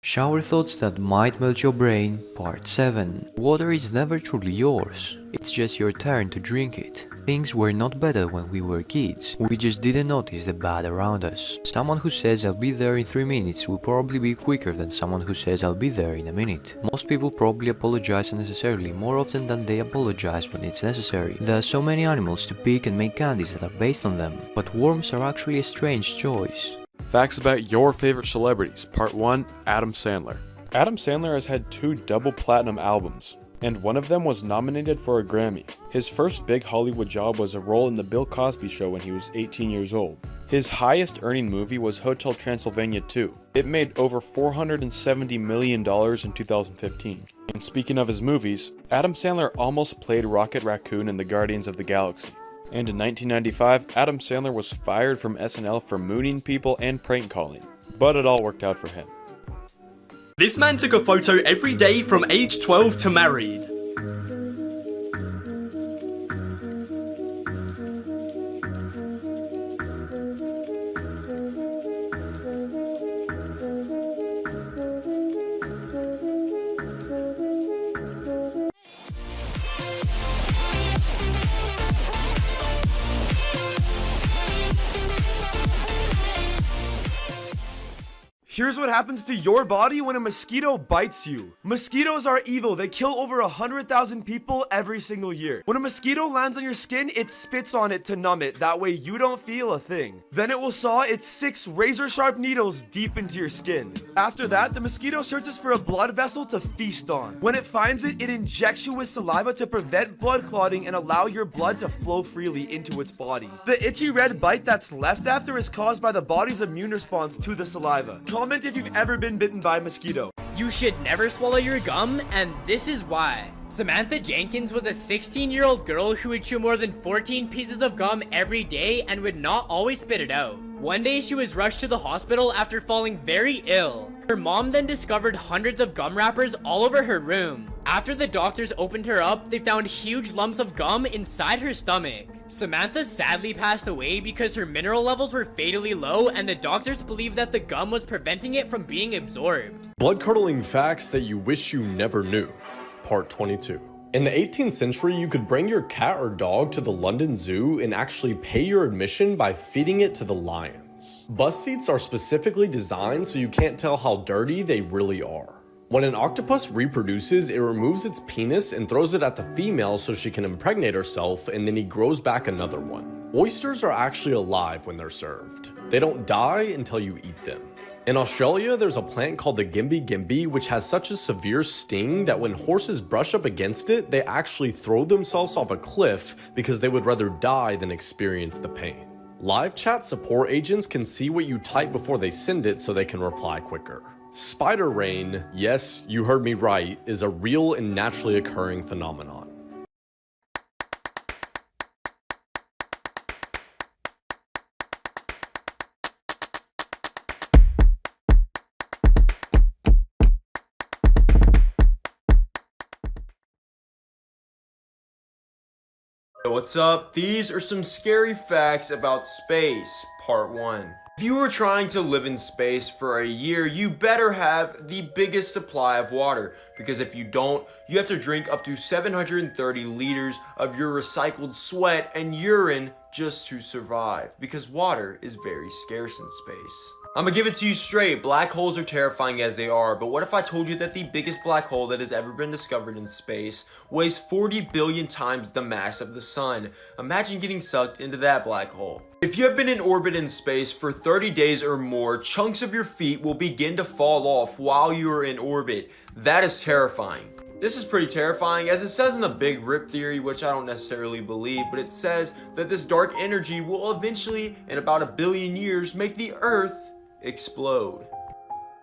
Shower thoughts that might melt your brain, Part 7. Water is never truly yours. It's just your turn to drink it. Things were not better when we were kids. We just didn't notice the bad around us. Someone who says I'll be there in 3 minutes will probably be quicker than someone who says I'll be there in a minute. Most people probably apologize unnecessarily more often than they apologize when it's necessary. There are so many animals to pick and make candies that are based on them, but worms are actually a strange choice. Facts about your favorite celebrities. Part 1. Adam Sandler. Adam Sandler has had 2 double platinum albums, and one of them was nominated for a Grammy. His first big Hollywood job was a role in The Bill Cosby Show when he was 18 years old. His highest earning movie was Hotel Transylvania 2. It made over $470 million in 2015. And speaking of his movies, Adam Sandler almost played Rocket Raccoon in the Guardians of the Galaxy. And in 1995, Adam Sandler was fired from SNL for mooning people and prank calling. But it all worked out for him. This man took a photo every day from age 12 to married. Here's what happens to your body when a mosquito bites you. Mosquitoes are evil. They kill over 100,000 people every single year. When a mosquito lands on your skin, it spits on it to numb it. That way you don't feel a thing. Then it will saw its 6 razor-sharp needles deep into your skin. After that, the mosquito searches for a blood vessel to feast on. When it finds it, it injects you with saliva to prevent blood clotting and allow your blood to flow freely into its body. The itchy red bite that's left after is caused by the body's immune response to the saliva. Comment if you've ever been bitten by a mosquito. You should never swallow your gum, and this is why. Samantha Jenkins was a 16-year-old girl who would chew more than 14 pieces of gum every day and would not always spit it out. One day she was rushed to the hospital after falling very ill. Her mom then discovered hundreds of gum wrappers all over her room. After the doctors opened her up, they found huge lumps of gum inside her stomach. Samantha sadly passed away because her mineral levels were fatally low and the doctors believed that the gum was preventing it from being absorbed. Blood-curdling facts that you wish you never knew. Part 22. In the 18th century, you could bring your cat or dog to the London Zoo and actually pay your admission by feeding it to the lions. Bus seats are specifically designed so you can't tell how dirty they really are. When an octopus reproduces, it removes its penis and throws it at the female so she can impregnate herself, and then he grows back another one. Oysters are actually alive when they're served. They don't die until you eat them. In Australia, there's a plant called the gimbi gimbi, which has such a severe sting that when horses brush up against it, they actually throw themselves off a cliff because they would rather die than experience the pain. Live chat support agents can see what you type before they send it so they can reply quicker. Spider rain, yes, you heard me right, is a real and naturally occurring phenomenon. What's up? These are some scary facts about space, part 1. If you are trying to live in space for a year, you better have the biggest supply of water, because if you don't, you have to drink up to 730 liters of your recycled sweat and urine just to survive, because water is very scarce in space. I'm gonna give it to you straight, black holes are terrifying as they are, but what if I told you that the biggest black hole that has ever been discovered in space weighs 40 billion times the mass of the sun? Imagine getting sucked into that black hole. If you have been in orbit in space for 30 days or more, chunks of your feet will begin to fall off while you are in orbit. That is terrifying. This is pretty terrifying, as it says in the Big Rip theory, which I don't necessarily believe, but it says that this dark energy will eventually, in about 1 billion years, make the Earth explode.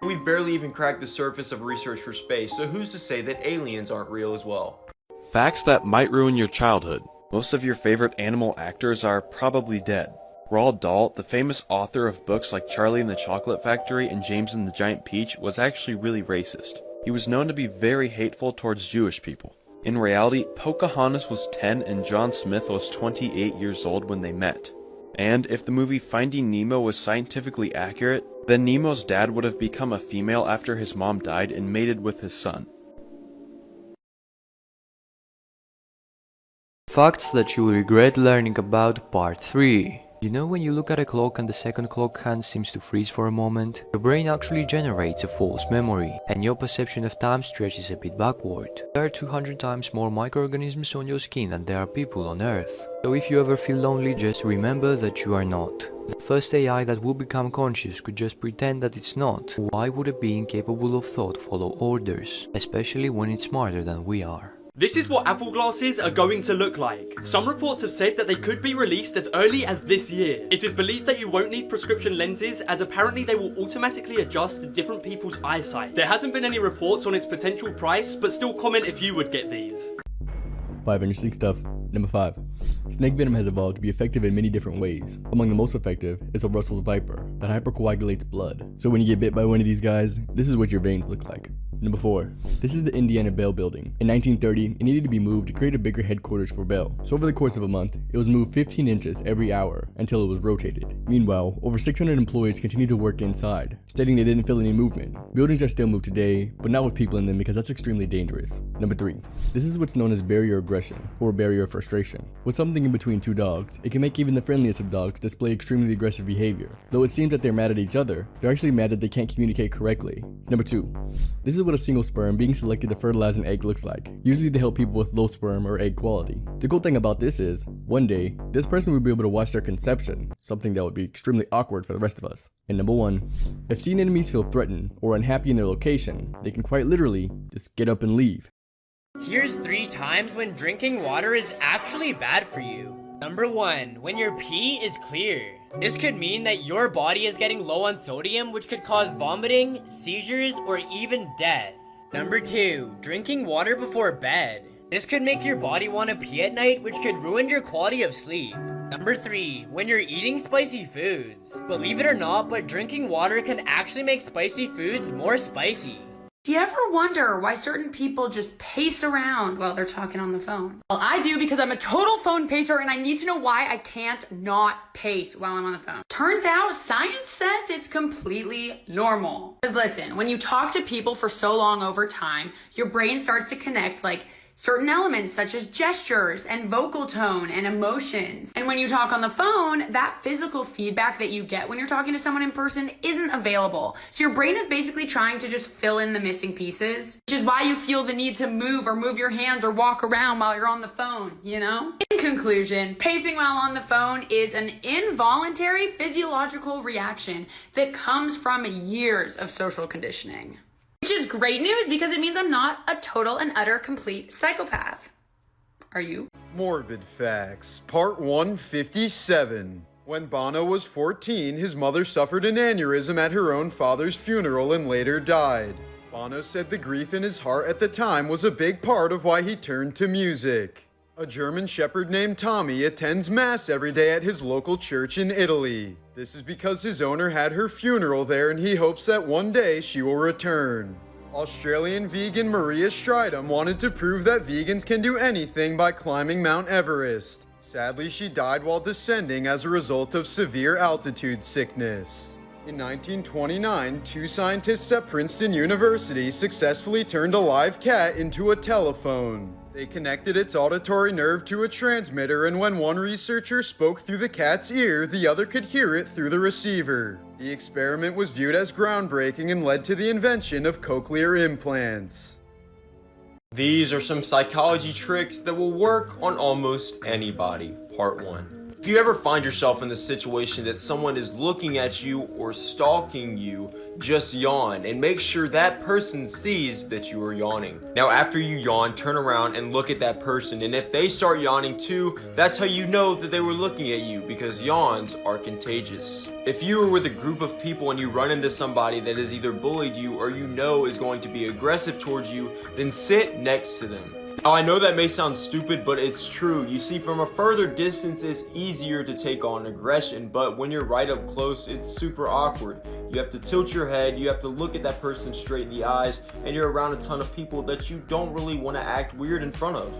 We've barely even cracked the surface of research for space, so who's to say that aliens aren't real as well? Facts that might ruin your childhood. Most of your favorite animal actors are probably dead. Roald Dahl, the famous author of books like Charlie and the Chocolate Factory and James and the Giant Peach, was actually really racist. He was known to be very hateful towards Jewish people. In reality, Pocahontas was 10 and John Smith was 28 years old when they met. And if the movie Finding Nemo was scientifically accurate, Then Nemo's dad would have become a female after his mom died and mated with his son. Facts that you will regret learning about part 3. You know when you look at a clock and the second clock hand seems to freeze for a moment? Your brain actually generates a false memory, and your perception of time stretches a bit backward. There are 200 times more microorganisms on your skin than there are people on Earth. So if you ever feel lonely, just remember that you are not. The first AI that will become conscious could just pretend that it's not. Why would a being capable of thought follow orders? Especially when it's smarter than we are. This is what Apple glasses are going to look like. Some reports have said that they could be released as early as this year. It is believed that you won't need prescription lenses, as apparently they will automatically adjust to different people's eyesight. There hasn't been any reports on its potential price, but still comment if you would get these. 5 interesting stuff. Number 5. Snake venom has evolved to be effective in many different ways. Among the most effective is a Russell's viper that hypercoagulates blood. So when you get bit by one of these guys, this is what your veins look like. Number 4. This is the Indiana Bell building. In 1930, it needed to be moved to create a bigger headquarters for Bell. So over the course of a month, it was moved 15 inches every hour until it was rotated. Meanwhile, over 600 employees continued to work inside, stating they didn't feel any movement. Buildings are still moved today, but not with people in them because that's extremely dangerous. Number 3. This is what's known as barrier aggression, or barrier frustration. With something in between two dogs, it can make even the friendliest of dogs display extremely aggressive behavior. Though it seems that they're mad at each other, they're actually mad that they can't communicate correctly. Number 2. This is what a single sperm being selected to fertilize an egg looks like, usually to help people with low sperm or egg quality. The cool thing about this is, one day, this person will be able to watch their conception, something that would be extremely awkward for the rest of us. And number 1, if sea anemones feel threatened or unhappy in their location, they can quite literally just get up and leave. Here's 3 times when drinking water is actually bad for you. Number 1, when your pee is clear. This could mean that your body is getting low on sodium, which could cause vomiting, seizures, or even death. Number 2, drinking water before bed. This could make your body want to pee at night, which could ruin your quality of sleep. Number 3, when you're eating spicy foods. Believe it or not, but drinking water can actually make spicy foods more spicy. Do you ever wonder why certain people just pace around while they're talking on the phone? Well, I do, because I'm a total phone pacer and I need to know why I can't not pace while I'm on the phone. Turns out science says it's completely normal. Because listen, when you talk to people for so long over time, your brain starts to connect like certain elements such as gestures and vocal tone and emotions. And when you talk on the phone, that physical feedback that you get when you're talking to someone in person isn't available. So your brain is basically trying to just fill in the missing pieces, which is why you feel the need to move your hands or walk around while you're on the phone, you know? In conclusion, pacing while on the phone is an involuntary physiological reaction that comes from years of social conditioning. Which is great news because it means I'm not a total and utter complete psychopath. Are you? Morbid Facts, Part 157. When Bono was 14, his mother suffered an aneurysm at her own father's funeral and later died. Bono said the grief in his heart at the time was a big part of why he turned to music. A German shepherd named Tommy attends Mass every day at his local church in Italy. This is because his owner had her funeral there and he hopes that one day she will return. Australian vegan Maria Stridham wanted to prove that vegans can do anything by climbing Mount Everest. Sadly, she died while descending as a result of severe altitude sickness. In 1929, 2 scientists at Princeton University successfully turned a live cat into a telephone. They connected its auditory nerve to a transmitter, and when one researcher spoke through the cat's ear, the other could hear it through the receiver. The experiment was viewed as groundbreaking and led to the invention of cochlear implants. These are some psychology tricks that will work on almost anybody. Part 1. If you ever find yourself in the situation that someone is looking at you or stalking you, just yawn and make sure that person sees that you are yawning. Now after you yawn, turn around and look at that person, and if they start yawning too, that's how you know that they were looking at you, because yawns are contagious. If you are with a group of people and you run into somebody that has either bullied you or you know is going to be aggressive towards you, then sit next to them. Now, I know that may sound stupid, but it's true. You see, from a further distance, it's easier to take on aggression, but when you're right up close, it's super awkward. You have to tilt your head, you have to look at that person straight in the eyes, and you're around a ton of people that you don't really want to act weird in front of.